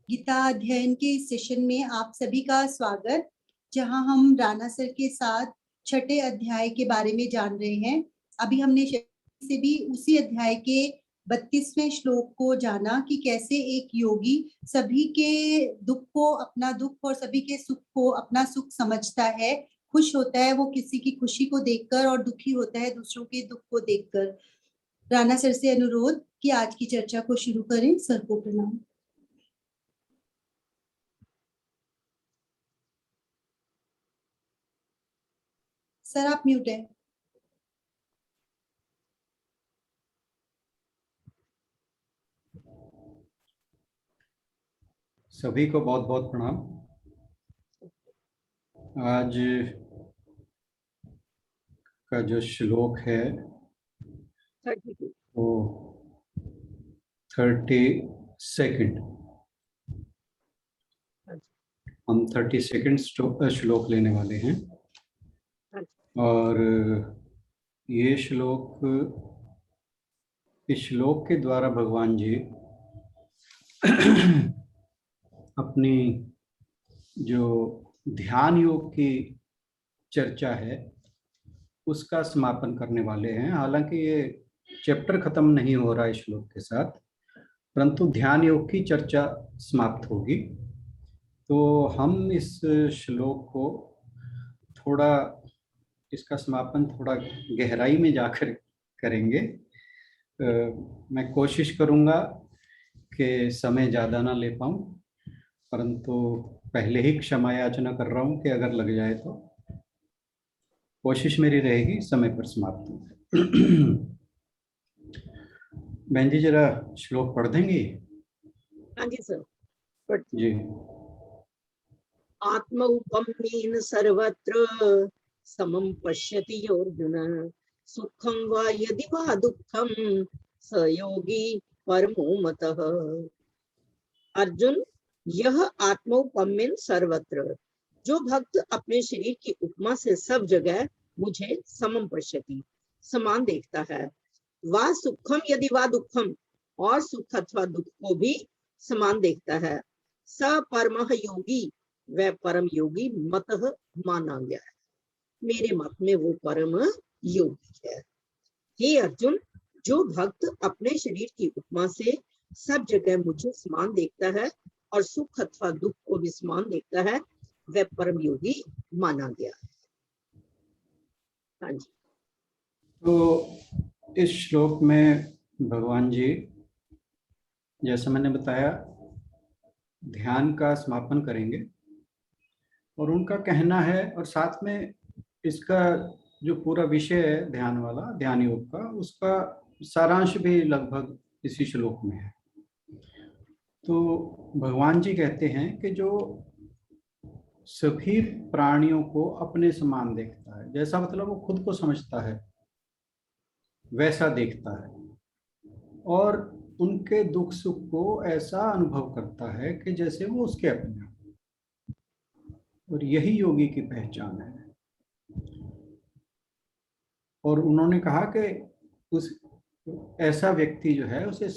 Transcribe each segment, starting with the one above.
गीता अध्ययन के इस सेशन में आप सभी का स्वागत, जहां हम राणा सर के साथ छठे अध्याय के बारे में जान रहे हैं। अभी हमने से भी उसी अध्याय के 32वें श्लोक को जाना कि कैसे एक योगी सभी के दुख को अपना दुख और सभी के सुख को अपना सुख समझता है, खुश होता है वो किसी की खुशी को देखकर और दुखी होता है दूसरों के दुख को देखकर। राणा सर से अनुरोध कि आज की चर्चा को शुरू करें। सर को प्रणाम। सर आप म्यूट है। सभी को बहुत बहुत प्रणाम। आज का जो श्लोक है वो 32 हम 32 श्लोक लेने वाले हैं। और ये इस श्लोक के द्वारा भगवान जी अपनी जो ध्यान योग की चर्चा है उसका समापन करने वाले हैं। हालांकि ये चैप्टर खत्म नहीं हो रहा है श्लोक के साथ, परंतु ध्यान योग की चर्चा समाप्त होगी। तो हम इस श्लोक को थोड़ा, इसका समापन थोड़ा गहराई में जाकर करेंगे। मैं कोशिश करूंगा कि समय ज़्यादा ना ले पाऊँ, परंतु पहले ही क्षमा याचना कर रहा हूँ कि अगर लग जाए तो कोशिश मेरी रहेगी समय पर समाप्त हो। बहन जी जरा श्लोक पढ़ देंगे? हाँ जी सर जी। आत्मौपम्येन सर्वत्र समं पश्यति अर्जुन, सुखं वा यदि वा दुःखं स योगी परमो मतः। अर्जुन, यह आत्मौपम्येन सर्वत्र, जो भक्त अपने शरीर की उपमा से सब जगह मुझे समं पश्यति, समान देखता है, वा सुखम यदि वा दुखम, और सुख अथवा दुख को भी समान देखता है, स परमः योगी, वह परम योगी मतः माना गया है, मेरे मत में वो परम योगी है। हे अर्जुन, जो भक्त अपने शरीर की उपमा से सब जगह मुझे समान देखता है और सुख अथवा दुख को भी समान देखता है, वह परम योगी माना गया है। हाँ जी। तो इस श्लोक में भगवान जी, जैसा मैंने बताया, ध्यान का समापन करेंगे और उनका कहना है, और साथ में इसका जो पूरा विषय है ध्यान वाला, ध्यान योग का, उसका सारांश भी लगभग इसी श्लोक में है। तो भगवान जी कहते हैं कि जो सभी प्राणियों को अपने समान देखता है, जैसा मतलब वो खुद को समझता है वैसा देखता है, और उनके दुख सुख को ऐसा अनुभव करता है कि जैसे वो उसके अपने हैं, और यही योगी की पहचान है। और उन्होंने कहा कि उस ऐसा व्यक्ति जो है उसे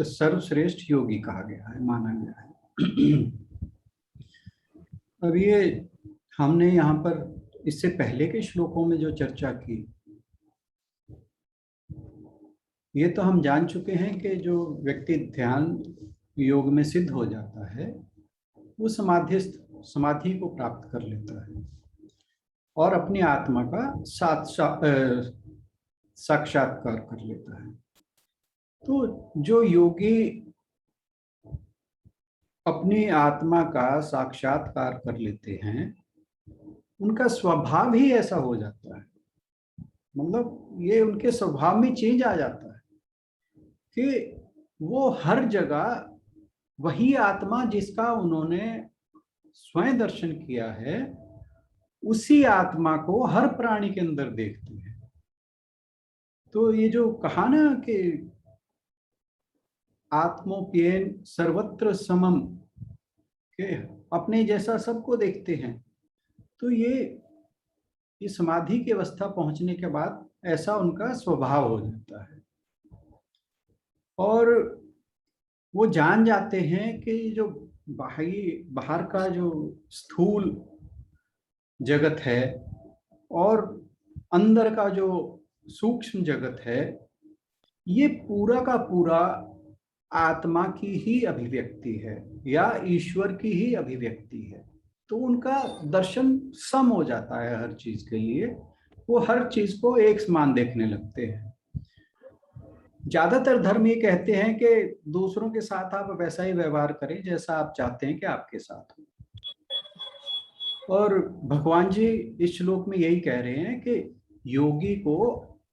सर्वश्रेष्ठ योगी कहा गया है, माना गया है। अब ये हमने यहाँ पर इससे पहले के श्लोकों में जो चर्चा की, ये तो हम जान चुके हैं कि जो व्यक्ति ध्यान योग में सिद्ध हो जाता है वो समाधि को प्राप्त कर लेता है और अपनी आत्मा का साक्षात्कार कर लेता है। तो जो योगी अपनी आत्मा का साक्षात्कार कर लेते हैं, उनका स्वभाव ही ऐसा हो जाता है, मतलब ये उनके स्वभाव में चेंज आ जाता है कि वो हर जगह वही आत्मा जिसका उन्होंने स्वयं दर्शन किया है, उसी आत्मा को हर प्राणी के अंदर देखते हैं। तो ये जो कहा ना कि आत्मोप्येन सर्वत्र समम, के अपने जैसा सबको देखते हैं, तो ये समाधि की अवस्था पहुंचने के बाद ऐसा उनका स्वभाव हो जाता है। और वो जान जाते हैं कि जो बाहर का जो स्थूल जगत है और अंदर का जो सूक्ष्म जगत है, ये पूरा का पूरा आत्मा की ही अभिव्यक्ति है या ईश्वर की ही अभिव्यक्ति है। तो उनका दर्शन सम हो जाता है हर चीज के लिए, वो हर चीज को एक समान देखने लगते हैं। ज्यादातर धर्म ये कहते हैं कि दूसरों के साथ आप वैसा ही व्यवहार करें जैसा आप चाहते हैं कि आपके साथ हो। और भगवान जी इस श्लोक में यही कह रहे हैं कि योगी को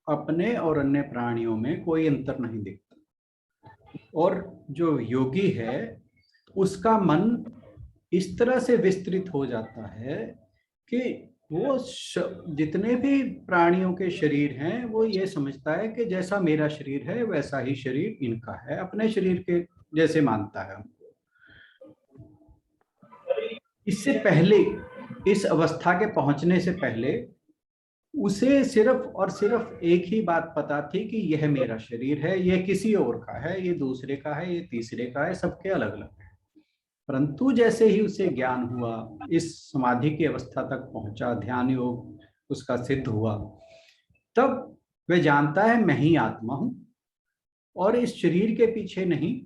अपने और अन्य प्राणियों में कोई अंतर नहीं दिखता, और जो योगी है उसका मन इस तरह से विस्तृत हो जाता है कि वो जितने भी प्राणियों के शरीर हैं वो ये समझता है कि जैसा मेरा शरीर है वैसा ही शरीर इनका है, अपने शरीर के जैसे मानता है। इससे पहले, इस अवस्था के पहुंचने से पहले उसे सिर्फ और सिर्फ एक ही बात पता थी कि यह मेरा शरीर है, यह किसी और का है, ये दूसरे का है, ये तीसरे का है, सबके अलग अलग है। परंतु जैसे ही उसे ज्ञान हुआ, इस समाधि की अवस्था तक पहुंचा, ध्यान योग उसका सिद्ध हुआ, तब वह जानता है मैं ही आत्मा हूं और इस शरीर के पीछे नहीं,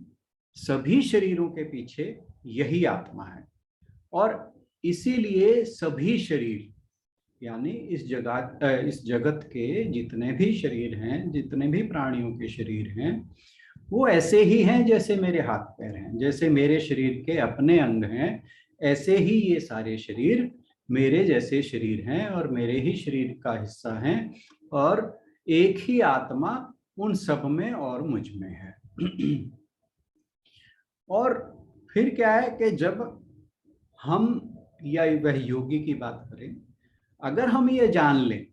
सभी शरीरों के पीछे यही आत्मा है। और इसीलिए सभी शरीर यानी इस जगत के जितने भी शरीर हैं, जितने भी प्राणियों के शरीर हैं, वो ऐसे ही हैं जैसे मेरे हाथ पैर हैं। जैसे मेरे शरीर के अपने अंग हैं, ऐसे ही ये सारे शरीर मेरे जैसे शरीर हैं और मेरे ही शरीर का हिस्सा हैं, और एक ही आत्मा उन सब में और मुझ में है। और फिर क्या है कि जब हम या वह योगी की बात करें, अगर हम ये जान लें,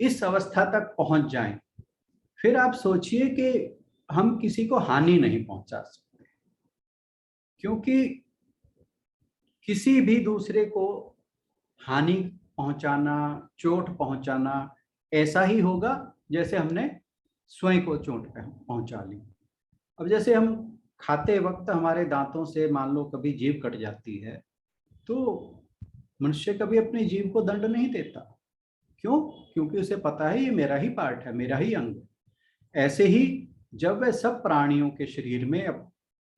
इस अवस्था तक पहुंच जाएं, फिर आप सोचिए कि हम किसी को हानि नहीं पहुंचा सकते, क्योंकि किसी भी दूसरे को हानि पहुंचाना, चोट पहुंचाना ऐसा ही होगा जैसे हमने स्वयं को चोट पहुंचा ली। अब जैसे हम खाते वक्त हमारे दांतों से मान लो कभी जीभ कट जाती है, तो मनुष्य कभी अपनी जीभ को दंड नहीं देता। क्यों? क्योंकि उसे पता है ये मेरा ही पार्ट है, मेरा ही अंग। ऐसे ही जब वह सब प्राणियों के शरीर में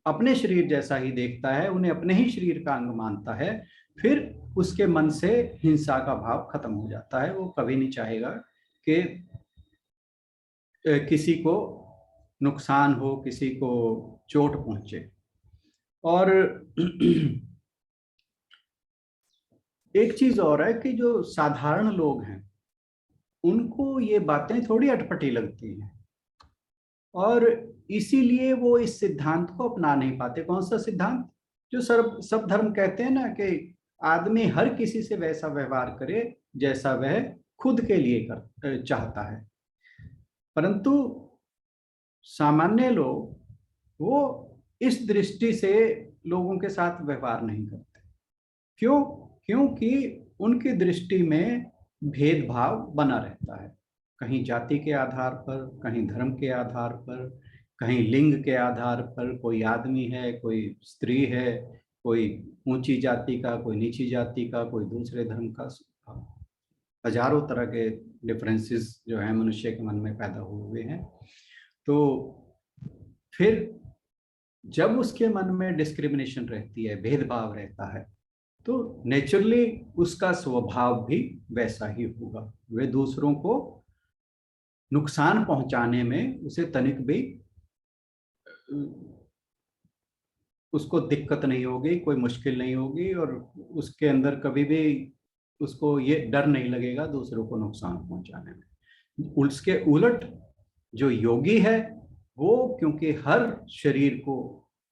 अपने शरीर जैसा ही देखता है, उन्हें अपने ही शरीर का अंग मानता है, फिर उसके मन से हिंसा का भाव खत्म हो जाता है। वो कभी नहीं चाहेगा कि किसी को नुकसान हो, किसी को चोट पहुंचे। और एक चीज और है कि जो साधारण लोग हैं उनको ये बातें थोड़ी अटपटी लगती हैं, और इसीलिए वो इस सिद्धांत को अपना नहीं पाते। कौन सा सिद्धांत? जो सब धर्म कहते हैं ना कि आदमी हर किसी से वैसा व्यवहार करे जैसा वह खुद के लिए चाहता है। परंतु सामान्य लोग वो इस दृष्टि से लोगों के साथ व्यवहार नहीं करते। क्यों? क्योंकि उनकी दृष्टि में भेदभाव बना रहता है, कहीं जाति के आधार पर, कहीं धर्म के आधार पर, कहीं लिंग के आधार पर। कोई आदमी है, कोई स्त्री है, कोई ऊंची जाति का, कोई नीची जाति का, कोई दूसरे धर्म का। हजारों तरह के डिफरेंसेस जो है मनुष्य के मन में पैदा हुए हैं। तो फिर जब उसके मन में डिस्क्रिमिनेशन रहती है, भेदभाव रहता है, तो नेचुरली उसका स्वभाव भी वैसा ही होगा। वे दूसरों को नुकसान पहुंचाने में उसे तनिक भी उसको दिक्कत नहीं होगी, कोई मुश्किल नहीं होगी, और उसके अंदर कभी भी उसको ये डर नहीं लगेगा दूसरों को नुकसान पहुंचाने में। उसके उलट जो योगी है वो, क्योंकि हर शरीर को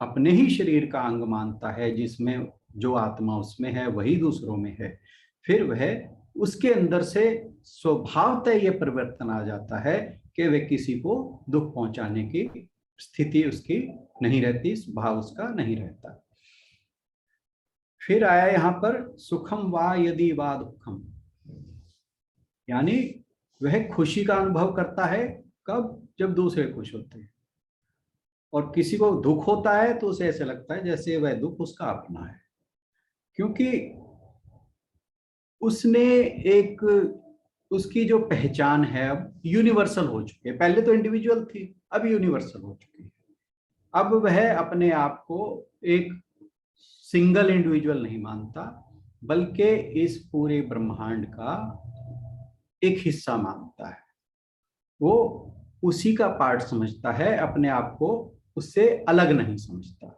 अपने ही शरीर का अंग मानता है, जिसमें जो आत्मा उसमें है वही दूसरों में है, फिर वह उसके अंदर से स्वभावतः ये परिवर्तन आ जाता है कि वह किसी को दुख पहुंचाने की स्थिति उसकी नहीं रहती, स्वभाव उसका नहीं रहता। फिर आया यहां पर सुखम वा यदि वा दुखम, यानी वह खुशी का अनुभव करता है। कब? जब दूसरे खुश होते हैं। और किसी को दुख होता है तो उसे ऐसे लगता है जैसे वह दुख उसका अपना है, क्योंकि उसने एक, उसकी जो पहचान है अब यूनिवर्सल हो चुकी है। पहले तो इंडिविजुअल थी, अब यूनिवर्सल हो चुकी है। अब वह अपने आप को एक सिंगल इंडिविजुअल नहीं मानता, बल्कि इस पूरे ब्रह्मांड का एक हिस्सा मानता है। वो उसी का पार्ट समझता है, अपने आप को उससे अलग नहीं समझता।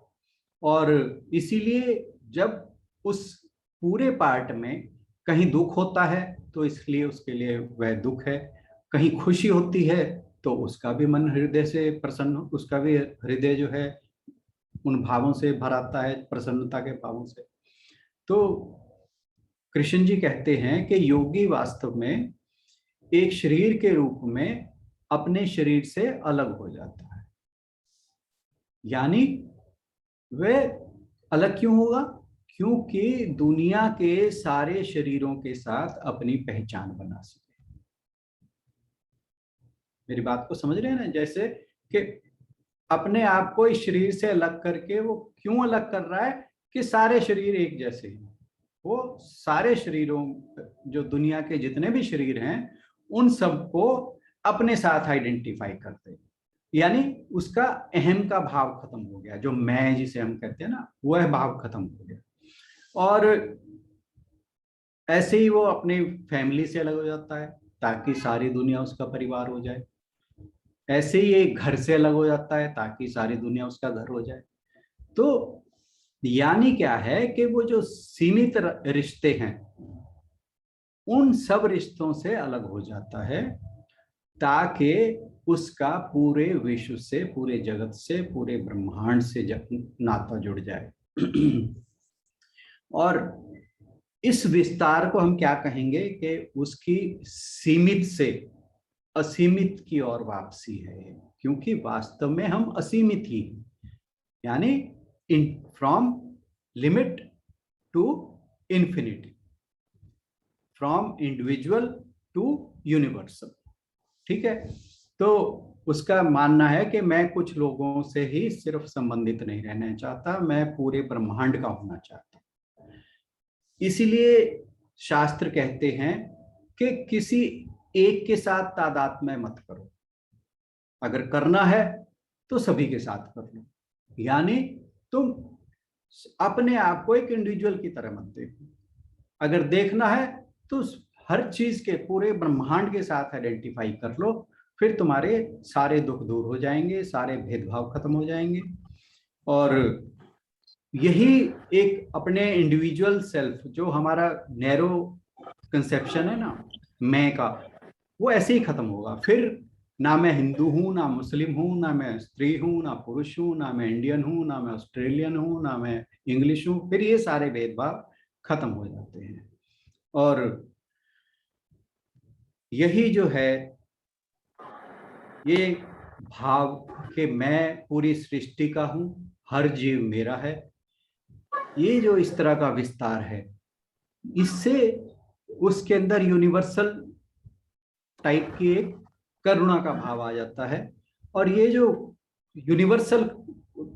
और इसीलिए जब उस पूरे पार्ट में कहीं दुख होता है तो इसलिए उसके लिए वह दुख है, कहीं खुशी होती है तो उसका भी मन हृदय से प्रसन्न, उसका भी हृदय जो है उन भावों से भर आता है, प्रसन्नता के भावों से। तो कृष्ण जी कहते हैं कि योगी वास्तव में एक शरीर के रूप में अपने शरीर से अलग हो जाता है। यानी वह अलग क्यों होगा? क्योंकि दुनिया के सारे शरीरों के साथ अपनी पहचान बना सके। मेरी बात को समझ रहे हैं ना? जैसे कि अपने आप को इस शरीर से अलग करके वो क्यों अलग कर रहा है कि सारे शरीर एक जैसे हैं। वो सारे शरीरों, जो दुनिया के जितने भी शरीर हैं, उन सबको अपने साथ आइडेंटिफाई करते हैं। यानी उसका अहम का भाव खत्म हो गया, जो मैं जिसे हम कहते हैं ना, वह भाव खत्म हो गया। और ऐसे ही वो अपनी फैमिली से अलग हो जाता है ताकि सारी दुनिया उसका परिवार हो जाए। ऐसे ही एक घर से अलग हो जाता है ताकि सारी दुनिया उसका घर हो जाए। तो यानी क्या है कि वो जो सीमित रिश्ते हैं, उन सब रिश्तों से अलग हो जाता है ताकि उसका पूरे विश्व से, पूरे जगत से, पूरे ब्रह्मांड से नाता जुड़ जाए। और इस विस्तार को हम क्या कहेंगे कि उसकी सीमित से असीमित की ओर वापसी है, क्योंकि वास्तव में हम असीमित ही, यानी from limit to infinity, from individual to universal. ठीक है? तो उसका मानना है कि मैं कुछ लोगों से ही सिर्फ संबंधित नहीं रहना चाहता, मैं पूरे ब्रह्मांड का होना चाहता हूं। इसीलिए शास्त्र कहते हैं कि किसी एक के साथ तादात्म्य मत करो, अगर करना है तो सभी के साथ कर लो। यानी तुम अपने आप को एक इंडिविजुअल की तरह मत देखो, अगर देखना है तो हर चीज के पूरे ब्रह्मांड के साथ आइडेंटिफाई कर लो, फिर तुम्हारे सारे दुख दूर हो जाएंगे, सारे भेदभाव खत्म हो जाएंगे। और यही एक अपने इंडिविजुअल सेल्फ, जो हमारा नैरो कंसेप्शन है ना मैं का, वो ऐसे ही खत्म होगा। फिर ना मैं हिंदू हूं, ना मुस्लिम हूं, ना मैं स्त्री हूं, ना पुरुष हूं, ना मैं इंडियन हूं, ना मैं ऑस्ट्रेलियन हूं, ना मैं इंग्लिश हूं। फिर ये सारे भेदभाव खत्म हो जाते हैं। और यही जो है ये भाव कि मैं पूरी सृष्टि का हूं, हर जीव मेरा है, ये जो इस तरह का विस्तार है, इससे उसके अंदर यूनिवर्सल टाइप की एक करुणा का भाव आ जाता है। और ये जो यूनिवर्सल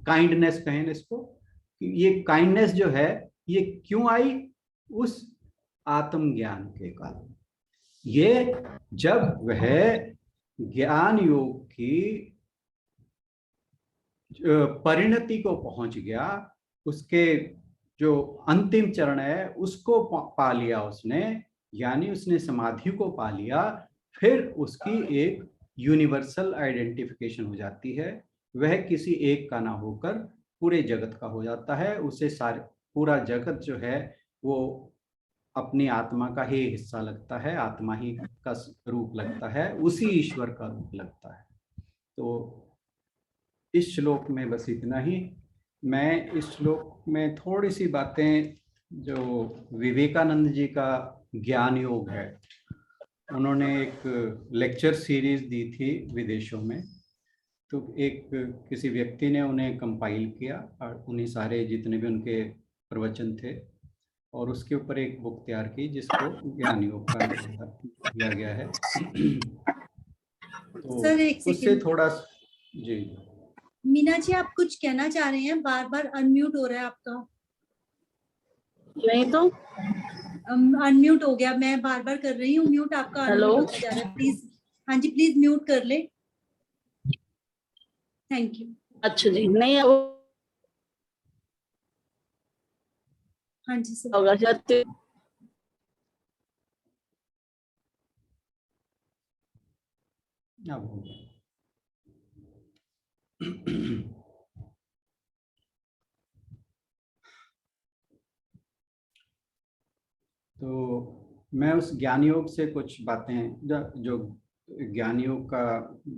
काइंडनेस कहें इसको, ये काइंडनेस जो है ये क्यों आई? उस आत्मज्ञान के कारण। ये जब वह ज्ञान योग की परिणति को पहुंच गया, उसके जो अंतिम चरण है उसको पा लिया उसने, यानी उसने समाधि को पा लिया, फिर उसकी एक यूनिवर्सल आइडेंटिफिकेशन हो जाती है। वह किसी एक का ना होकर पूरे जगत का हो जाता है। उसे सारे पूरा जगत जो है वो अपनी आत्मा का ही हिस्सा लगता है, आत्मा ही का रूप लगता है, उसी ईश्वर का रूप लगता है। तो इस श्लोक में बस इतना ही। मैं इस श्लोक में थोड़ी सी बातें, जो विवेकानंद जी का ज्ञान योग है, उन्होंने एक लेक्चर सीरीज दी थी विदेशों में, तो एक किसी व्यक्ति ने उन्हें कंपाइल किया और उन्हीं सारे जितने भी उनके प्रवचन थे, और उसके ऊपर एक बुक तैयार की जिसको ज्ञान योग का दिया गया है। तो सर एक उससे सेकंड, थोड़ा जी मीना जी, आप कुछ कहना चाह रहे हैं? बार बार अनम्यूट हो रहा है आपका। नहीं तो अनम्यूट हो गया, मैं बार बार कर रही हूँ म्यूट, आपका हेलो? अनम्यूट होता जा रहा है। प्लीज, हाँ जी, प्लीज म्यूट कर ले। Thank you. अच्छा जी, नहीं वो हाँ जी सर। होगा जाते अब हो गया। तो मैं उस ज्ञान योग से कुछ बातें जो ज्ञान योग का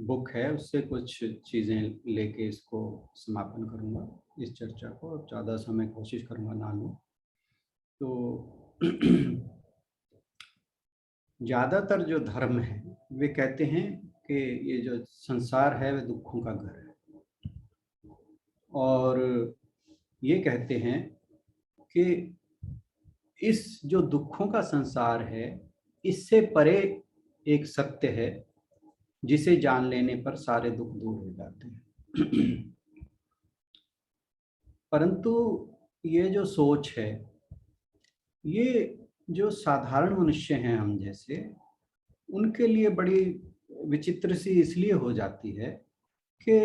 बुक है उससे कुछ चीजें लेके इसको समापन करूंगा, इस चर्चा को। अब ज़्यादा समय कोशिश करूंगा ना लूं। तो ज़्यादातर जो धर्म है वे कहते हैं कि ये जो संसार है वह दुखों का घर है, और ये कहते हैं कि इस जो दुखों का संसार है इससे परे एक सत्य है जिसे जान लेने पर सारे दुख दूर हो जाते हैं। परंतु ये जो सोच है, ये जो साधारण मनुष्य हैं हम जैसे, उनके लिए बड़ी विचित्र सी इसलिए हो जाती है कि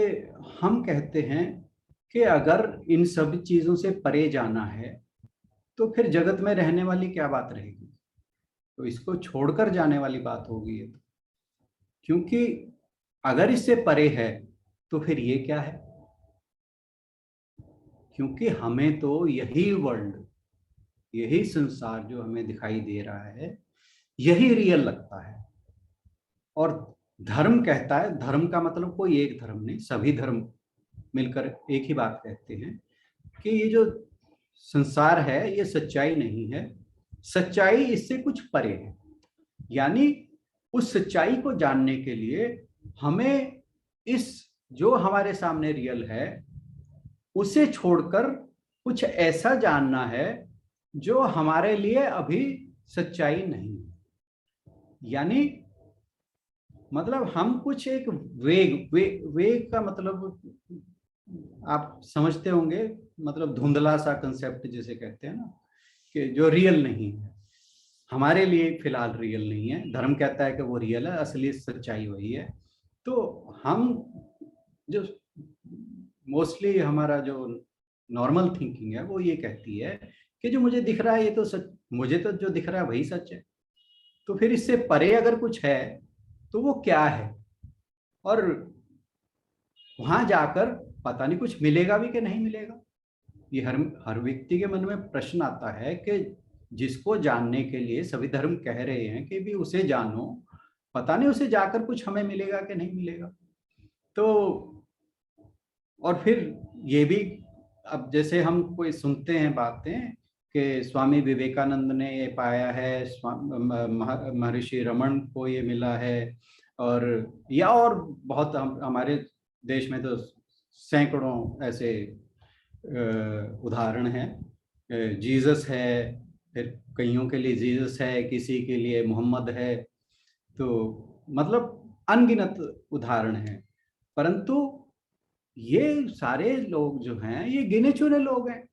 हम कहते हैं कि अगर इन सभी चीजों से परे जाना है तो फिर जगत में रहने वाली क्या बात रहेगी, तो इसको छोड़कर जाने वाली बात होगी ये तो। क्योंकि अगर इससे परे है तो फिर ये क्या है, क्योंकि हमें तो यही वर्ल्ड, यही संसार जो हमें दिखाई दे रहा है यही रियल लगता है। और धर्म कहता है, धर्म का मतलब कोई एक धर्म नहीं, सभी धर्म मिलकर एक ही बात कहते हैं कि ये जो संसार है ये सच्चाई नहीं है, सच्चाई इससे कुछ परे है। यानी उस सच्चाई को जानने के लिए हमें इस जो हमारे सामने रियल है उसे छोड़कर कुछ ऐसा जानना है जो हमारे लिए अभी सच्चाई नहीं है। यानी मतलब हम कुछ एक वेग का मतलब आप समझते होंगे, मतलब धुंधला सा कंसेप्ट जिसे कहते हैं ना, कि जो रियल नहीं है, हमारे लिए फिलहाल रियल नहीं है। धर्म कहता है कि वो रियल है, असली सच्चाई वही है। तो हम जो मोस्टली हमारा जो नॉर्मल थिंकिंग है वो ये कहती है कि जो मुझे दिख रहा है ये तो सच, मुझे तो जो दिख रहा है वही सच है। तो फिर इससे परे अगर कुछ है तो वो क्या है, और वहां जाकर पता नहीं कुछ मिलेगा भी कि नहीं मिलेगा। ये हर व्यक्ति के मन में प्रश्न आता है कि जिसको जानने के लिए सभी धर्म कह रहे हैं कि भी उसे जानो, पता नहीं उसे जाकर कुछ हमें मिलेगा कि नहीं मिलेगा। तो और फिर ये भी, अब जैसे हम कोई सुनते हैं बातें कि स्वामी विवेकानंद ने ये पाया है, महर्षि रमन को ये मिला है, और या और बहुत हमारे देश में तो सैकड़ों ऐसे उदाहरण हैं। जीसस है, फिर कईयों के लिए जीसस है, किसी के लिए मोहम्मद है, तो मतलब अनगिनत उदाहरण हैं। परंतु ये सारे लोग जो हैं ये गिने चुने लोग हैं।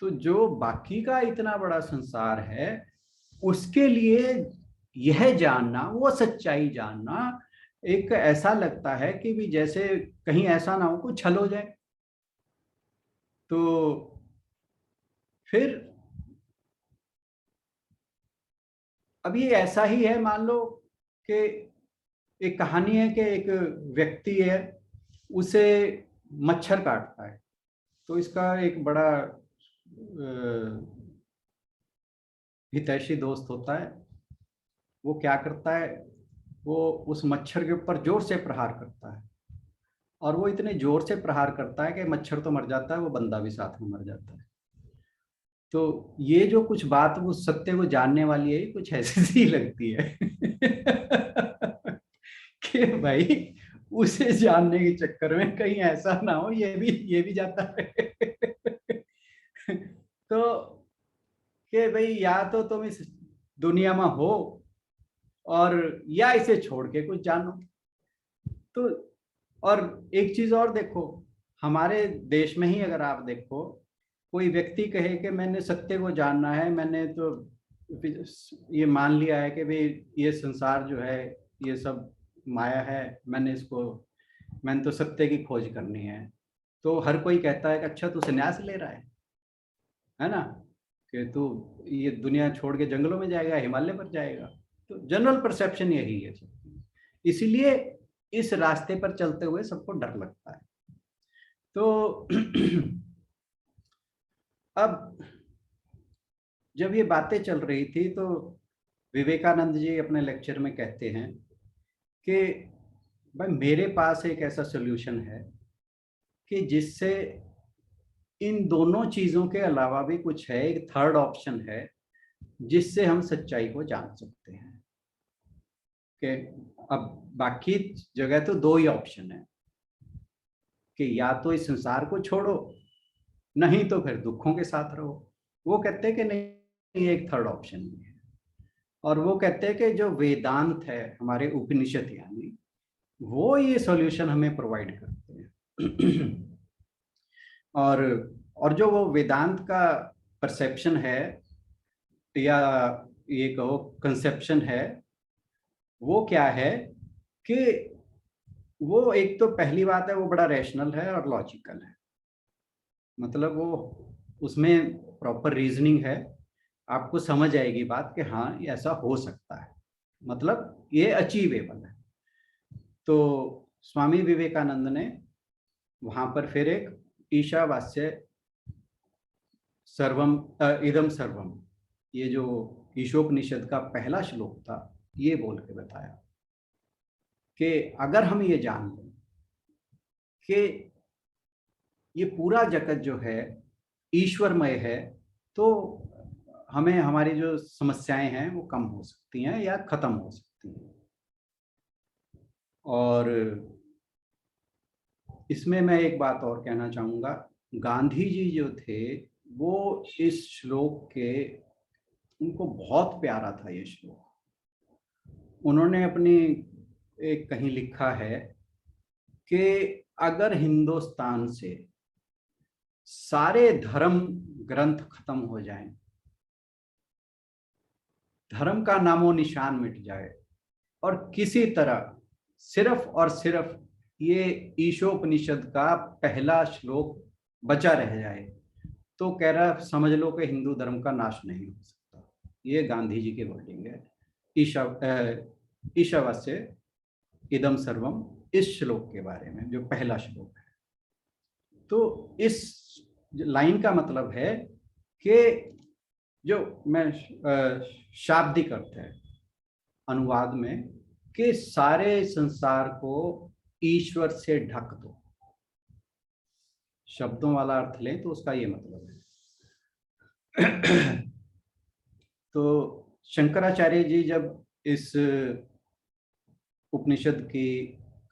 तो जो बाकी का इतना बड़ा संसार है उसके लिए यह जानना, वो सच्चाई जानना, एक ऐसा लगता है कि भी जैसे कहीं ऐसा ना हो कुछ छल हो जाए। तो फिर अब ये ऐसा ही है, मान लो कि एक कहानी है कि एक व्यक्ति है, उसे मच्छर काटता है। तो इसका एक बड़ा हितैषी दोस्त होता है। वो क्या करता है, वो उस मच्छर के ऊपर जोर से प्रहार करता है, और वो इतने जोर से प्रहार करता है कि मच्छर तो मर जाता है, वो बंदा भी साथ में मर जाता है। तो ये जो कुछ बात वो सत्य को जानने वाली है, कुछ ऐसी सी लगती है कि भाई उसे जानने के चक्कर में कहीं ऐसा ना हो ये भी जाता है तो कि भाई या तो तुम इस दुनिया में हो और या इसे छोड़ के कुछ जानो। तो और एक चीज और देखो, हमारे देश में ही अगर आप देखो, कोई व्यक्ति कहे कि मैंने सत्य को जानना है, मैंने तो ये मान लिया है कि भाई ये संसार जो है ये सब माया है, मैंने तो सत्य की खोज करनी है, तो हर कोई कहता है कि अच्छा तू संन्यास ले रहा है ना, कि तू ये दुनिया छोड़ के जंगलों में जाएगा, हिमालय पर जाएगा। तो जनरल परसेप्शन यही है। इसीलिए इस रास्ते पर चलते हुए सबको डर लगता है। तो अब जब ये बातें चल रही थी तो विवेकानंद जी अपने लेक्चर में कहते हैं कि भाई मेरे पास एक ऐसा सॉल्यूशन है कि जिससे इन दोनों चीजों के अलावा भी कुछ है, एक थर्ड ऑप्शन है जिससे हम सच्चाई को जान सकते हैं। कि अब बाकी जगह तो दो ही ऑप्शन है कि या तो इस संसार को छोड़ो, नहीं तो फिर दुखों के साथ रहो। वो कहते हैं कि नहीं, एक थर्ड ऑप्शन भी है, और वो कहते हैं कि जो वेदांत है, हमारे उपनिषद यानी, वो ये सॉल्यूशन हमें प्रोवाइड करते हैं। और जो वो वेदांत का परसेप्शन है या ये कहो कंसेप्शन है, वो क्या है कि वो एक तो पहली बात है वो बड़ा रैशनल है और लॉजिकल है, मतलब वो उसमें प्रॉपर रीजनिंग है, आपको समझ आएगी बात कि हाँ ये ऐसा हो सकता है, मतलब ये अचीवेबल है। तो स्वामी विवेकानंद ने वहां पर फिर एक ईशावास्य सर्वम इदम सर्वम, ये जो ईशोपनिषद का पहला श्लोक था, ये बोल के बताया कि अगर हम ये जान लें कि ये पूरा जगत जो है ईश्वरमय है, तो हमें हमारी जो समस्याएं हैं वो कम हो सकती हैं या खत्म हो सकती हैं। और इसमें मैं एक बात और कहना चाहूँगा, गांधी जी जो थे वो इस श्लोक के, उनको बहुत प्यारा था ये श्लोक। उन्होंने अपनी एक कहीं लिखा है कि अगर हिंदुस्तान से सारे धर्म ग्रंथ खत्म हो जाएं, धर्म का नामो निशान मिट जाए और किसी तरह सिर्फ और सिर्फ ये ईशोपनिषद का पहला श्लोक बचा रह जाए, तो कह रहा समझ लो कि हिंदू धर्म का नाश नहीं हो सकता। ये गांधी जी की वर्डिंग है, ईशावास्य इदम सर्वम, इस श्लोक के बारे में जो पहला श्लोक है। तो इस लाइन का मतलब है कि जो मैं शाब्दिक अर्थ है अनुवाद में, कि सारे संसार को ईश्वर से ढक दो, शब्दों वाला अर्थ लें तो उसका ये मतलब है। तो शंकराचार्य जी जब इस उपनिषद की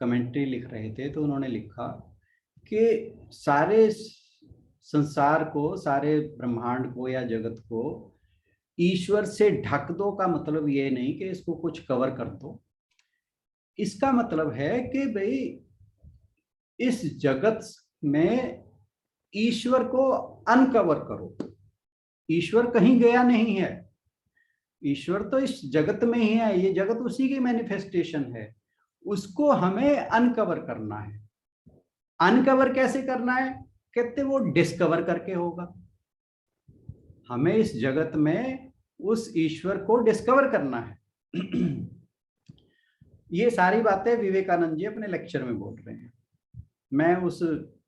कमेंट्री लिख रहे थे तो उन्होंने लिखा कि सारे संसार को, सारे ब्रह्मांड को या जगत को ईश्वर से ढक दो का मतलब ये नहीं कि इसको कुछ कवर कर दो, इसका मतलब है कि भाई इस जगत में ईश्वर को अनकवर करो। ईश्वर कहीं गया नहीं है, ईश्वर तो इस जगत में ही है, ये जगत उसी की मैनिफेस्टेशन है, उसको हमें अनकवर करना है। अनकवर कैसे करना है? कहते वो डिस्कवर करके होगा। हमें इस जगत में उस ईश्वर को डिस्कवर करना है। ये सारी बातें विवेकानंद जी अपने लेक्चर में बोल रहे हैं। मैं उस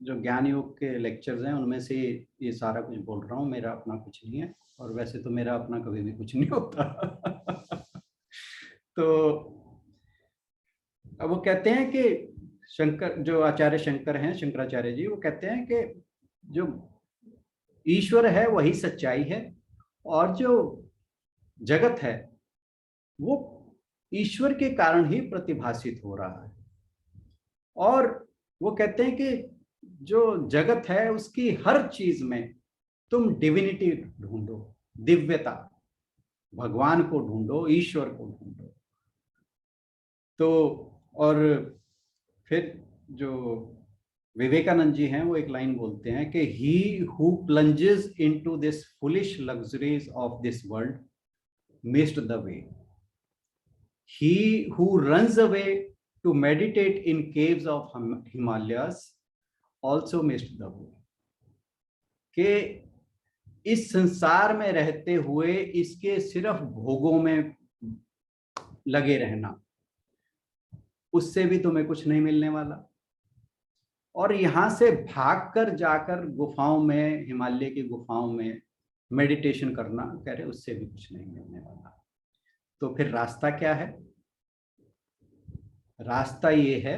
जो ज्ञान योग के लेक्चर्स हैं उनमें से ये सारा कुछ बोल रहा हूँ, मेरा अपना कुछ नहीं है, और वैसे तो मेरा अपना कभी भी कुछ नहीं होता। तो अब वो कहते हैं कि शंकर, जो आचार्य शंकर हैं, शंकराचार्य जी, वो कहते हैं कि जो ईश्वर है वही सच्चाई है, और जो जगत है वो ईश्वर के कारण ही प्रतिभासित हो रहा है। और वो कहते हैं कि जो जगत है उसकी हर चीज में तुम डिविनिटी ढूंढो, दिव्यता, भगवान को ढूंढो, ईश्वर को ढूंढो। तो और फिर जो विवेकानंद जी हैं वो एक लाइन बोलते हैं कि he who plunges into this foolish luxuries of this world missed the way, he who runs away to meditate in caves of Himalayas also missed the way. कि इस संसार में रहते हुए इसके सिर्फ भोगों में लगे रहना, उससे भी तुम्हें कुछ नहीं मिलने वाला। और यहां से भागकर जाकर गुफाओं में, हिमालय की गुफाओं में मेडिटेशन करना, कह रहे उससे भी कुछ नहीं मिलने वाला। तो फिर रास्ता क्या है? रास्ता ये है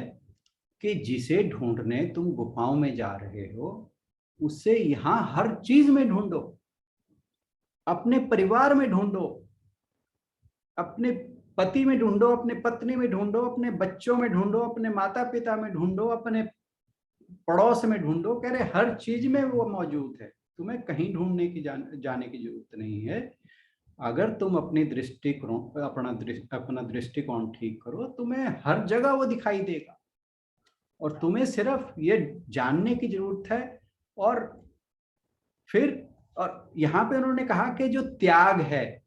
कि जिसे ढूंढने तुम गुफाओं में जा रहे हो, उससे यहां हर चीज में ढूंढो। अपने परिवार में ढूंढो, अपने पति में ढूंढो, अपने पत्नी में ढूंढो, अपने बच्चों में ढूंढो, अपने माता पिता में ढूंढो, अपने पड़ोस में ढूंढो। कह रहे हर चीज में वो मौजूद है, तुम्हें कहीं ढूंढने की जाने की जरूरत नहीं है। अगर तुम अपनी अपना दृष्टिकोण ठीक करो, तुम्हें हर जगह वो दिखाई देगा। और तुम्हें सिर्फ ये जानने की जरूरत है। और फिर और यहाँ पे उन्होंने कहा कि जो त्याग है,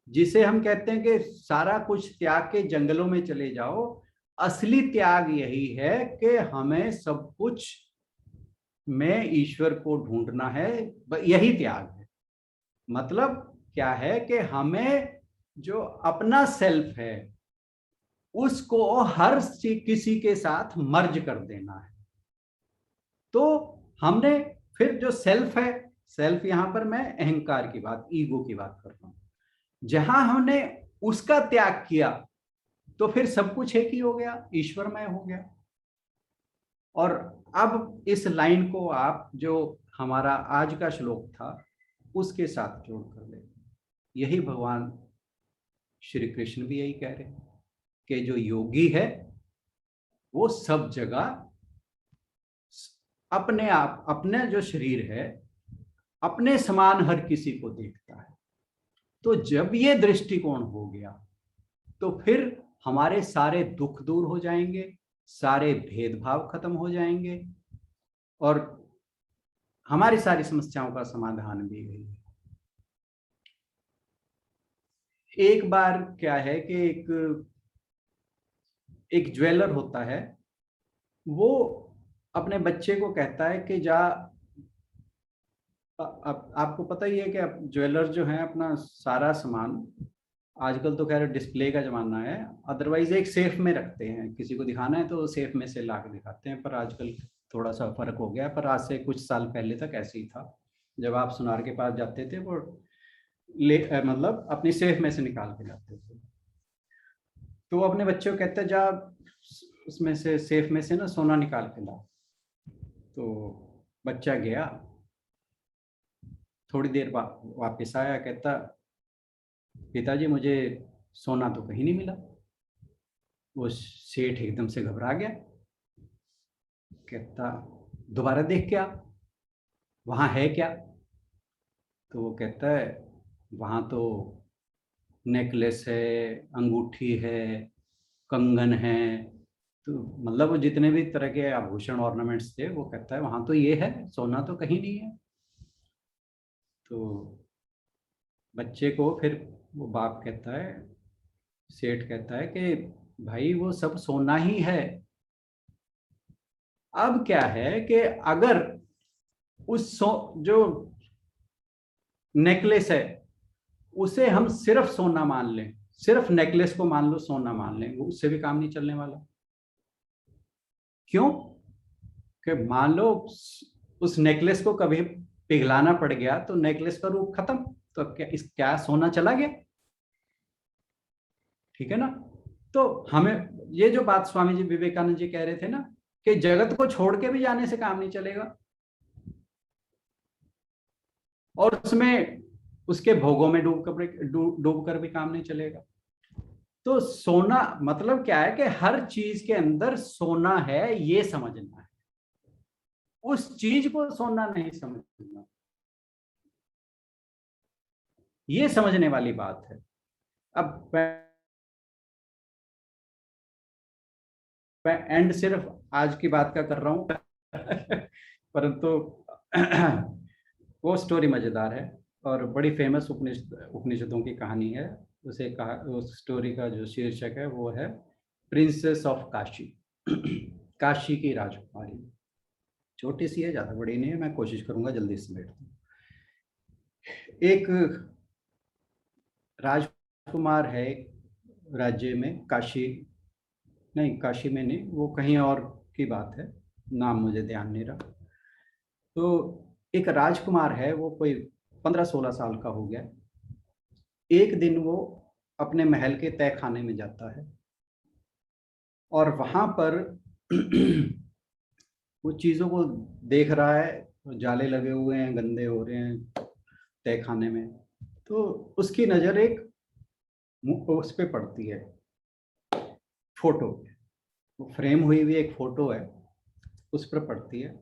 जिसे हम कहते हैं कि सारा कुछ त्याग के जंगलों में चले जाओ, असली त्याग यही है कि हमें सब कुछ में ईश्वर को ढूंढना है। यही त्याग है। मतलब क्या है कि हमें जो अपना सेल्फ है उसको हर किसी के साथ मर्ज कर देना है। तो हमने फिर जो सेल्फ है, सेल्फ यहां पर मैं अहंकार की बात, ईगो की बात कर रहा हूं, जहां हमने उसका त्याग किया तो फिर सब कुछ एक ही हो गया, ईश्वरमय हो गया। और अब इस लाइन को आप, जो हमारा आज का श्लोक था, उसके साथ जोड़ कर ले। यही भगवान श्री कृष्ण भी यही कह रहे हैं कि जो योगी है वो सब जगह अपने आप, अपने जो शरीर है अपने समान हर किसी को देखता है। तो जब ये दृष्टिकोण हो गया तो फिर हमारे सारे दुख दूर हो जाएंगे, सारे भेदभाव खत्म हो जाएंगे, और हमारी सारी समस्याओं का समाधान भी है। एक बार क्या है कि एक ज्वेलर होता है, वो अपने बच्चे को कहता है कि जा, आपको पता ही है कि ज्वेलर जो है अपना सारा सामान, आजकल तो खैर डिस्प्ले का जमाना है, अदरवाइज एक सेफ में रखते हैं। किसी को दिखाना है तो सेफ में से ला के दिखाते हैं, पर आजकल थोड़ा सा फर्क हो गया। पर आज से कुछ साल पहले तक ऐसे ही था। जब आप सुनार के पास जाते थे वो मतलब अपनी सेफ में से निकाल के लाते थे। तो वो अपने बच्चे को कहते जा उसमें से, सेफ में से ना सोना निकाल के ला। तो बच्चा गया, थोड़ी देर बाद वापस आया, कहता पिताजी मुझे सोना तो कहीं नहीं मिला। वो सेठ एकदम से घबरा गया, कहता दोबारा देख क्या, वहां है क्या? तो वो कहता है वहां तो नेकलेस है, अंगूठी है, कंगन है, तो मतलब वो जितने भी तरह के आभूषण ऑर्नामेंट्स थे, वो कहता है वहां तो ये है, सोना तो कहीं नहीं है। तो बच्चे को फिर वो बाप कहता है, सेठ कहता है कि भाई वो सब सोना ही है। अब क्या है कि अगर उस जो नेकलेस है उसे हम सिर्फ सोना मान लें, सिर्फ नेकलेस को मान लो सोना मान लें, वो उससे भी काम नहीं चलने वाला। क्यों? कि मान लो उस नेकलेस को कभी पिघलाना पड़ गया तो नेकलेस का रूप खत्म, तो क्या सोना चला गया? ठीक है ना? तो हमें ये जो बात स्वामी जी विवेकानंद जी कह रहे थे ना कि जगत को छोड़ के भी जाने से काम नहीं चलेगा, और उसमें उसके भोगों में डूब कर भी काम नहीं चलेगा। तो सोना मतलब क्या है कि हर चीज के अंदर सोना है, ये समझना है, उस चीज को सोना नहीं समझना। ये समझने वाली बात है। अब मैं एंड सिर्फ आज की बात का कर रहा हूँ परंतु वो स्टोरी मजेदार है और बड़ी फेमस उपनिषदों की कहानी है। उसे कहा, उस स्टोरी का जो शीर्षक है वो है प्रिंसेस ऑफ काशी काशी की राजकुमारी। छोटी सी है, ज्यादा बड़ी नहीं है, मैं कोशिश करूंगा जल्दी समेट दूं। एक राजकुमार है राज्य में, काशी नहीं, काशी में नहीं, वो कहीं और की बात है, नाम मुझे ध्यान नहीं रहा। तो एक राजकुमार है, वो कोई 15-16 साल का हो गया। एक दिन वो अपने महल के तहखाने में जाता है और वहां पर वो चीजों को देख रहा है, जाले लगे हुए हैं, गंदे हो रहे हैं तहखाने में। तो उसकी नजर एक उस पे पड़ती है, फोटो पे, वो फ्रेम हुई हुई एक फोटो है, उस पर पड़ती है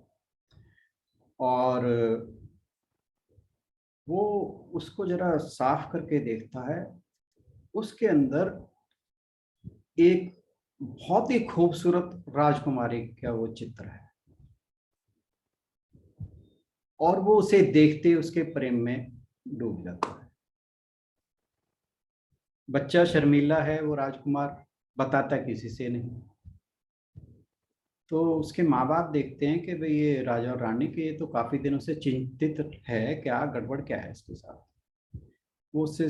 और वो उसको जरा साफ करके देखता है। उसके अंदर एक बहुत ही खूबसूरत राजकुमारी का वो चित्र है और वो उसे देखते उसके प्रेम में डूब जाता है। बच्चा शर्मीला है, वो राजकुमार बताता किसी से नहीं। तो उसके माँ बाप देखते हैं कि भाई ये राजा और रानी के, ये तो काफी दिनों से चिंतित है, क्या गड़बड़ क्या है इसके साथ। वो उससे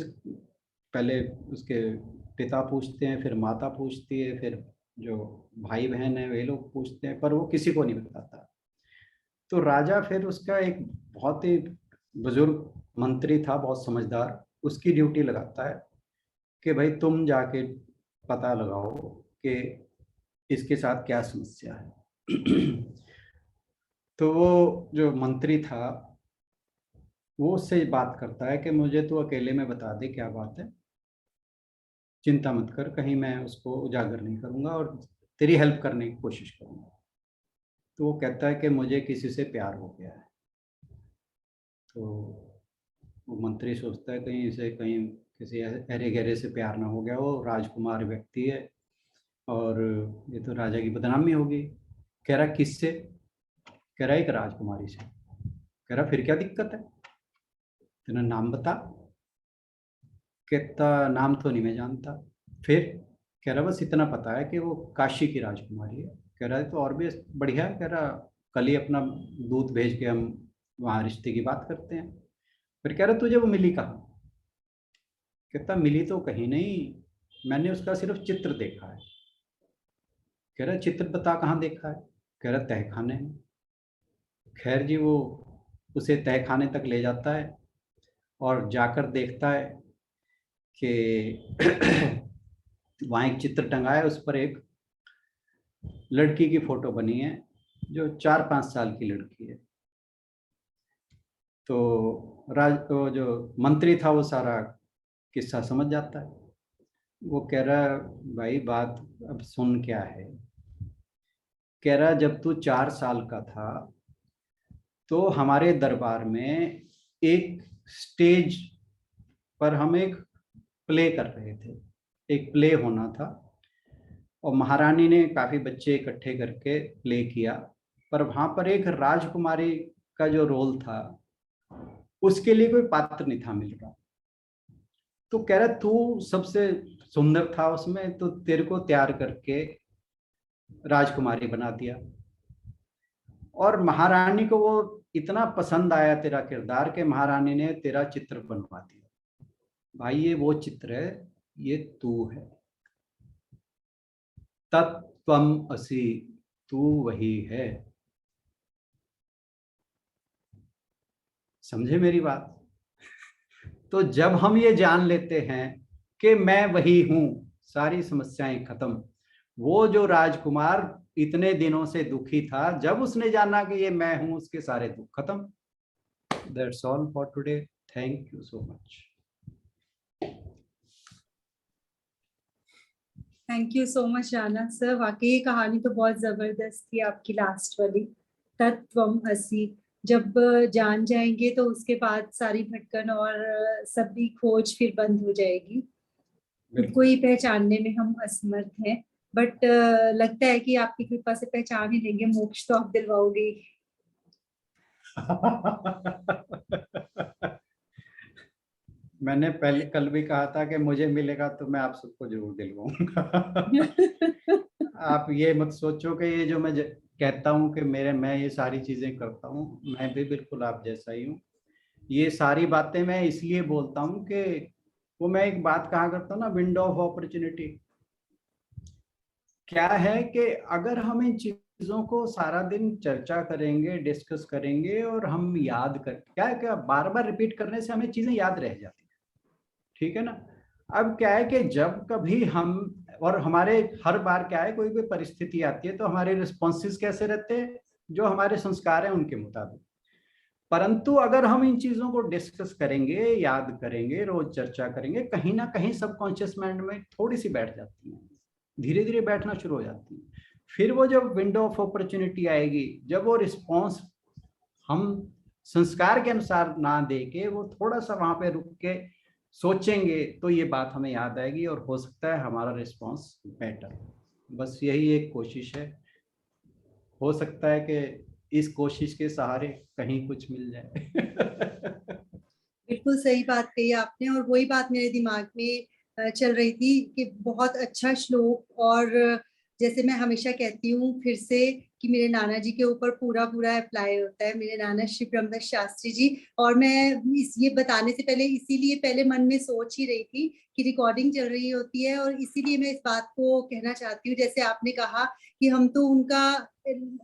पहले उसके पिता पूछते हैं, फिर माता पूछती है, फिर जो भाई बहन है वे लोग पूछते हैं, पर वो किसी को नहीं बताता। तो राजा फिर उसका एक बहुत ही बुजुर्ग मंत्री था, बहुत समझदार, उसकी ड्यूटी लगाता है कि भाई तुम जाके पता लगाओ कि इसके साथ क्या समस्या है। तो वो जो मंत्री था वो उससे बात करता है कि मुझे तो अकेले में बता दे क्या बात है, चिंता मत कर, कहीं मैं उसको उजागर नहीं करूंगा और तेरी हेल्प करने की कोशिश करूंगा। तो वो कहता है कि मुझे किसी से प्यार हो गया है। तो वो मंत्री सोचता है कहीं इसे कहीं किसी अरे गहरे से प्यार ना हो गया हो, राजकुमार व्यक्ति है और ये तो राजा की बदनामी होगी। कह रहा किससे? कह रहा एक राजकुमारी से। कह रहा फिर क्या दिक्कत है, तेरा नाम बता। कहता नाम तो नहीं मैं जानता। फिर? कह रहा बस इतना पता है कि वो काशी की राजकुमारी है। कह रहा है तो और भी बढ़िया है। कह रहा कल ही अपना दूत भेज के हम वहाँ रिश्ते की बात करते हैं। फिर कह रहा तुझे वो मिली कहाँ? कहता मिली तो कहीं नहीं, मैंने उसका सिर्फ चित्र देखा है। कह रहा चित्र बता कहाँ देखा है? कह रहा तहखाने में। खैर जी, वो उसे तहखाने तक ले जाता है और जाकर देखता है कि वहाँ एक चित्र टंगा है, उस पर एक लड़की की फोटो बनी है जो 4-5 साल की लड़की है। तो वो जो मंत्री था वो सारा किस्सा समझ जाता है। वो कह रहा भाई बात अब सुन क्या है। कह रहा जब तू 4 साल का था तो हमारे दरबार में एक स्टेज पर हम एक प्ले कर रहे थे, एक प्ले होना था और महारानी ने काफी बच्चे इकट्ठे करके प्ले किया, पर वहां पर एक राजकुमारी का जो रोल था उसके लिए कोई पात्र नहीं था मिल रहा। तो कह रहा तू सबसे सुंदर था उसमें, तो तेरे को तैयार करके राजकुमारी बना दिया और महारानी को वो इतना पसंद आया तेरा किरदार के महारानी ने तेरा चित्र बनवा दिया। भाई ये वो चित्र है, ये तू है, तत्त्वम असि, तू वही है। समझे मेरी बात? तो जब हम ये जान लेते हैं कि मैं वही हूं, सारी समस्याएं खत्म। वो जो राजकुमार इतने दिनों से दुखी था, जब उसने जाना कि ये मैं हूं, उसके सारे दुख खत्म। That's all for today, thank you so much. Thank you so much Rana sir, वाकई ये कहानी तो बहुत जबरदस्त थी आपकी लास्ट वाली, तत्त्वम असि। जब जान जाएंगे तो उसके बाद सारी भटकन और सभी खोज फिर बंद हो जाएगी। खुद को ही पहचानने में हम असमर्थ हैं। बट लगता है कि आपकी कृपा से पहचान ही लेंगे, मोक्ष तो आप दिलवाओगे ही। मैंने पहले कल भी कहा था कि मुझे मिलेगा तो मैं आप सबको जरूर दिलवाऊंगा। आप ये मत सोचो कि ये जो मैं कहता हूँ कि मैं ये सारी चीजें करता हूँ, मैं भी बिल्कुल आप जैसा ही हूँ। ये सारी बातें मैं इसलिए बोलता हूँ कि वो मैं एक बात कहा करता हूँ ना, विंडो ऑफ अपॉर्चुनिटी। क्या है कि अगर हम इन चीजों को सारा दिन चर्चा करेंगे, डिस्कस करेंगे और हम याद कर, क्या है, क्या बार बार रिपीट करने से हमें चीजें याद रह जाती है, ठीक है ना। अब क्या है कि जब कभी हम, और हमारे हर बार क्या है, कोई भी परिस्थिति आती है तो हमारे रिस्पॉन्सेज कैसे रहते हैं, जो हमारे संस्कार हैं उनके मुताबिक। परंतु अगर हम इन चीजों को डिस्कस करेंगे, याद करेंगे, रोज चर्चा करेंगे, कहीं ना कहीं सबकॉन्शियस माइंड में थोड़ी सी बैठ जाती है, धीरे धीरे बैठना शुरू हो जाती है। फिर वो जब विंडो ऑफ अपॉर्चुनिटी आएगी, जब वो रिस्पॉन्स हम संस्कार के अनुसार ना दे के वो थोड़ा सा वहां पे रुक के सोचेंगे, तो ये बात हमें याद आएगी और हो सकता है हमारा रिस्पॉन्स बेटर। बस यही एक कोशिश है, हो सकता है कि इस कोशिश के सहारे कहीं कुछ मिल जाए। बिल्कुल सही बात कही आपने, और वही बात मेरे दिमाग में चल रही थी कि बहुत अच्छा श्लोक, और जैसे मैं हमेशा कहती हूँ फिर से कि मेरे नाना जी के ऊपर पूरा पूरा अप्लाई होता है, मेरे नाना श्री ब्रह्मदास शास्त्री जी। और मैं ये बताने से पहले इसीलिए पहले मन में सोच ही रही थी कि रिकॉर्डिंग चल रही होती है, और इसीलिए मैं इस बात को कहना चाहती हूँ, जैसे आपने कहा कि हम तो उनका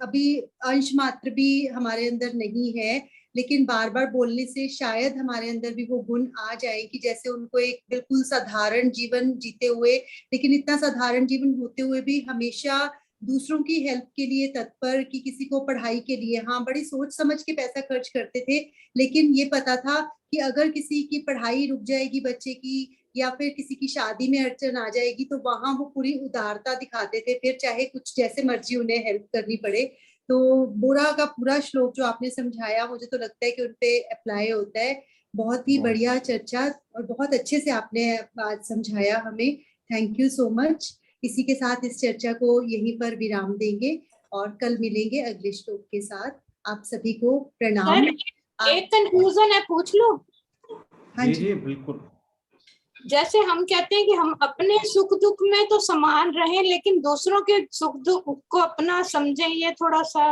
अभी अंश मात्र भी हमारे अंदर नहीं है, लेकिन बार बार बोलने से शायद हमारे अंदर भी वो गुण आ जाए कि जैसे उनको एक बिल्कुल साधारण जीवन जीते हुए, लेकिन इतना साधारण जीवन होते हुए भी हमेशा दूसरों की हेल्प के लिए तत्पर, कि किसी को पढ़ाई के लिए, हाँ बड़ी सोच समझ के पैसा खर्च करते थे, लेकिन ये पता था कि अगर किसी की पढ़ाई रुक जाएगी बच्चे की, या फिर किसी की शादी में अड़चन आ जाएगी, तो वहां वो पूरी उदारता दिखाते थे, फिर चाहे कुछ जैसे मर्जी उन्हें हेल्प करनी पड़े। तो बुरा का पूरा श्लोक जो आपने समझाया, मुझे तो लगता है कि उनपे अप्लाई होता है। बहुत ही बढ़िया चर्चा, और बहुत अच्छे से आपने बात समझाया हमें। Thank you so much. इसी के साथ इस चर्चा को यहीं पर विराम देंगे और कल मिलेंगे अगले श्लोक के साथ। आप सभी को प्रणाम। एक कंफ्यूजन है, पूछ लो। हाँ जी जी जी बिल्कुल। जैसे हम कहते हैं कि हम अपने सुख दुख में तो समान रहें, लेकिन दूसरों के सुख दुख को अपना समझें, ये थोड़ा सा।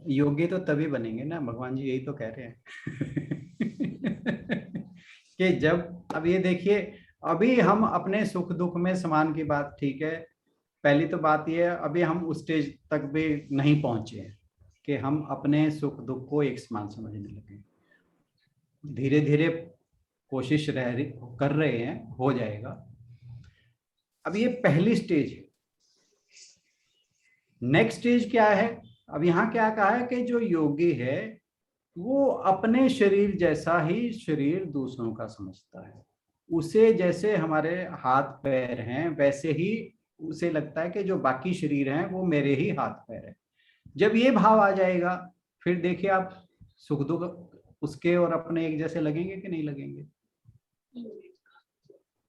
योगी तो तभी बनेंगे ना, भगवान जी यही तो कह रहे हैं। कि जब, अब ये देखिए, अभी हम अपने सुख दुख में समान की बात ठीक है, पहली तो बात ये है, अभी हम उस स्टेज तक भी नहीं पहुंचे हैं कि हम अपने सुख दुख को एक समान समझने लगे। धीरे धीरे कोशिश कर रहे हैं, हो जाएगा। अब ये पहली स्टेज है। नेक्स्ट स्टेज क्या है? अब यहाँ क्या कहा है कि जो योगी है वो अपने शरीर जैसा ही शरीर दूसरों का समझता है। उसे जैसे हमारे हाथ पैर हैं वैसे ही उसे लगता है कि जो बाकी शरीर हैं वो मेरे ही हाथ पैर है। जब ये भाव आ जाएगा, फिर देखिए आप सुख दुख उसके और अपने एक जैसे लगेंगे कि नहीं लगेंगे।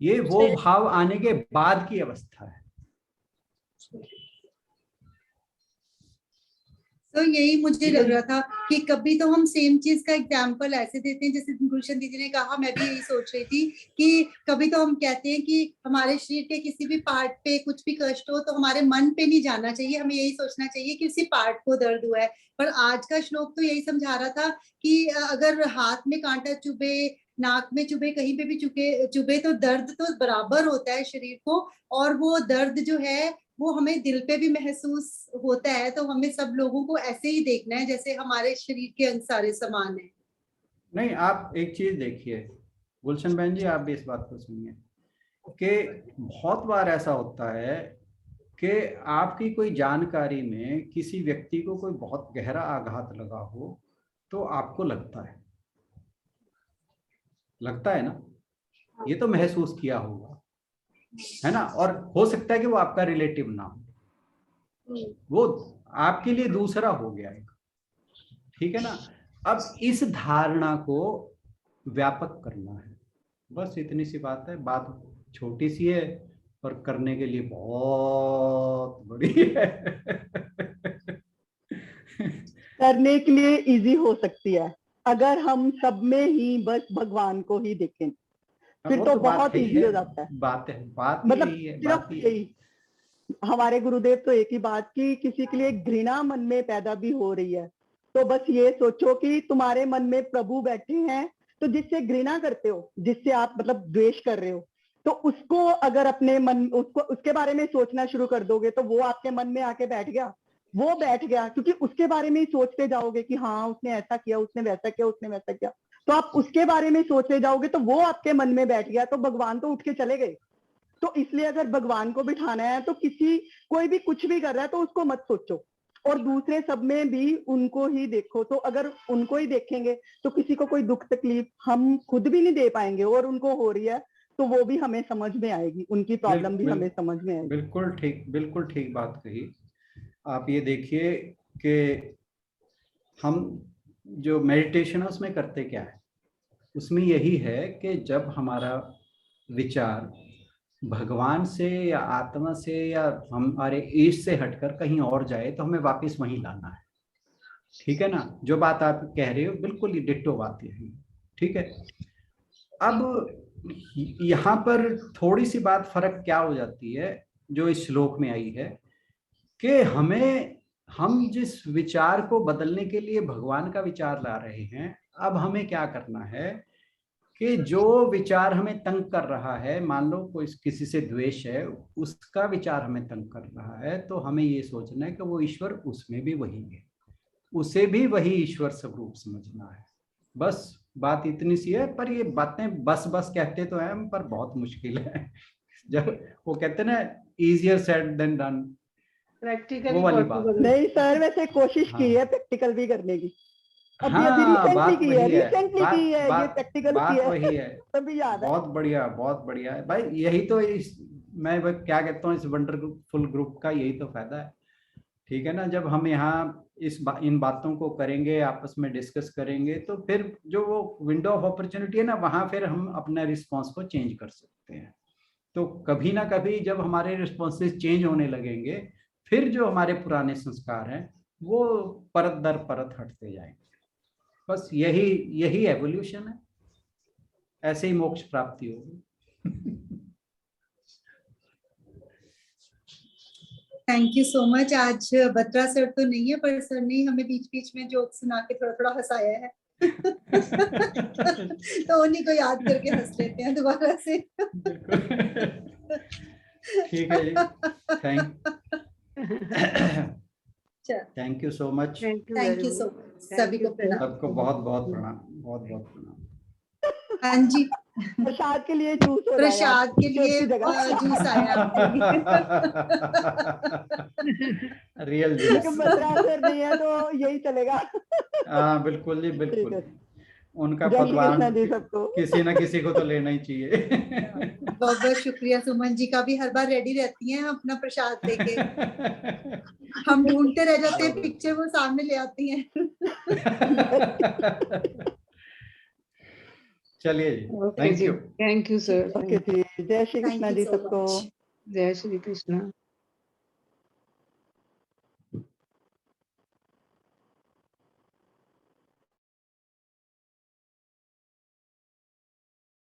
ये वो भाव आने के बाद की अवस्था है। तो यही मुझे लग रहा था कि कभी तो हम सेम चीज का एग्जाम्पल ऐसे देते हैं, जैसे गुलशन दीदी ने कहा, मैं भी यही सोच रही थी कि कभी तो हम कहते हैं कि हमारे शरीर के किसी भी पार्ट पे कुछ भी कष्ट हो तो हमारे मन पे नहीं जाना चाहिए, हमें यही सोचना चाहिए कि उसी पार्ट को दर्द हुआ है। पर आज का श्लोक तो यही समझा रहा था कि अगर हाथ में कांटा चुभे, नाक में चुभे, कहीं पे भी चुभे तो दर्द तो बराबर होता है शरीर को, और वो दर्द जो है वो हमें दिल पे भी महसूस होता है। तो हमें सब लोगों को ऐसे ही देखना है जैसे हमारे शरीर के अंग सारे समान है। नहीं, आप एक चीज देखिए गुलशन बहन जी, आप भी इस बात को सुनिए कि बहुत बार ऐसा होता है कि आपकी कोई जानकारी में किसी व्यक्ति को कोई बहुत गहरा आघात लगा हो तो आपको लगता है ना, ये तो महसूस किया होगा, है ना। और हो सकता है कि वो आपका रिलेटिव ना हो, वो आपके लिए दूसरा हो गया एक, ठीक है ना। अब इस धारणा को व्यापक करना है, बस इतनी सी बात है, बात छोटी सी है और करने के लिए बहुत बड़ी है। करने के लिए इजी हो सकती है अगर हम सब में ही बस भगवान को ही देखें, फिर वो तो बात बहुत है ही इजी है, हो जाता है। बात ही मतलब यही है, सिर्फ बात ही है। यही, हमारे गुरुदेव तो एक ही बात की, किसी के लिए घृणा मन में पैदा भी हो रही है तो बस ये सोचो कि तुम्हारे मन में प्रभु बैठे हैं, तो जिससे घृणा करते हो, जिससे आप मतलब द्वेष कर रहे हो, तो उसको अगर अपने मन उसको उसके बारे में सोचना शुरू कर दोगे तो वो आपके मन में आके बैठ गया, वो बैठ गया, क्योंकि उसके बारे में ही सोचते जाओगे कि हाँ उसने ऐसा किया, उसने वैसा किया, उसने वैसा किया, तो आप उसके बारे में सोचते जाओगे तो वो आपके मन में बैठ गया, तो भगवान तो उठ के चले गए। तो इसलिए अगर भगवान को बिठाना है तो कोई भी कुछ भी कर रहा है तो उसको मत सोचो, और दूसरे सब में भी उनको ही देखो। तो अगर उनको ही देखेंगे तो किसी को कोई दुख तकलीफ हम खुद भी नहीं दे पाएंगे, और उनको हो रही है तो वो भी हमें समझ में आएगी, उनकी प्रॉब्लम भी हमें समझ में आएगी। बिल्कुल ठीक बात कही। आप ये देखिए कि हम जो मेडिटेशन है उसमें करते क्या है, उसमें यही है कि जब हमारा विचार भगवान से या आत्मा से या हमारे ईश से हटकर कहीं और जाए तो हमें वापस वहीं लाना है। ठीक है ना, जो बात आप कह रहे हो बिल्कुल ही डिट्टो बात यही। ठीक है, अब यहाँ पर थोड़ी सी बात फर्क क्या हो जाती है जो इस श्लोक में आई है कि हम जिस विचार को बदलने के लिए भगवान का विचार ला रहे हैं, अब हमें क्या करना है कि जो विचार हमें तंग कर रहा है, मान लो कोई किसी से द्वेष है, उसका विचार हमें तंग कर रहा है, तो हमें ये सोचना है कि वो ईश्वर उसमें भी वही है, उसे भी वही ईश्वर स्वरूप समझना है। बस बात इतनी सी है। पर ये बातें बस बस कहते तो हैं पर बहुत मुश्किल है। जब वो कहते हैं ना इजियर सेड देन डन, वो वाली बात है। नहीं सर, वैसे कोशिश की हाँ है प्रैक्टिकल भी करने की, अभी हाँ, रिसेंटली बात की है, वही है, रिसेंटली की है, ये प्रैक्टिकल की बात है। वही है। तभी याद है। बहुत बढ़िया है भाई, यही तो मैं क्या कहता हूँ, इस वंडरफुल ग्रुप का यही तो फायदा है। ठीक है ना, जब हम यहाँ इन बातों को करेंगे, आपस में डिस्कस करेंगे, तो फिर जो वो विंडो ऑफ अपॉर्चुनिटी है ना, वहां फिर हम अपना रिस्पॉन्स को चेंज कर सकते हैं। तो कभी ना कभी जब हमारे रिस्पॉन्सेज चेंज होने लगेंगे, फिर जो हमारे पुराने संस्कार हैं वो परत दर परत हटते जाएंगे। बस यही एवोल्यूशन है, ऐसे ही मोक्ष प्राप्ति होगी। Thank you so much. आज बत्रा सर तो नहीं है, पर सर ने हमें बीच बीच में जोक सुना के थोड़ा थोड़ा हंसाया है। तो उन्हीं को याद करके हंस लेते हैं दोबारा से। ठीक है जी, thank you so much. Thank you so much सभी को। सबको बहुत बहुत प्रणाम, बहुत बहुत प्रणाम। हाँ जी, प्रसाद के लिए जूस हो रहा है, प्रसाद के लिए जूस आया आपके लिए। रियल लेकिन जूस। बत्रा सर नहीं है तो यही चलेगा। हाँ बिल्कुल जी, बिल्कुल। ठीक है। उनका जय श्री पदभार कृष्ण जी सबको। किसी ना किसी को तो लेना ही चाहिए। बहुत बहुत शुक्रिया। सुमन जी का भी हर बार रेडी रहती हैं अपना प्रसाद लेके। हम ढूंढते रह जाते हैं पिक्चर, वो सामने ले आती हैं। चलिए जी, थैंक यू सर। ओके जी, जय श्री कृष्ण जी सबको। जय श्री कृष्ण।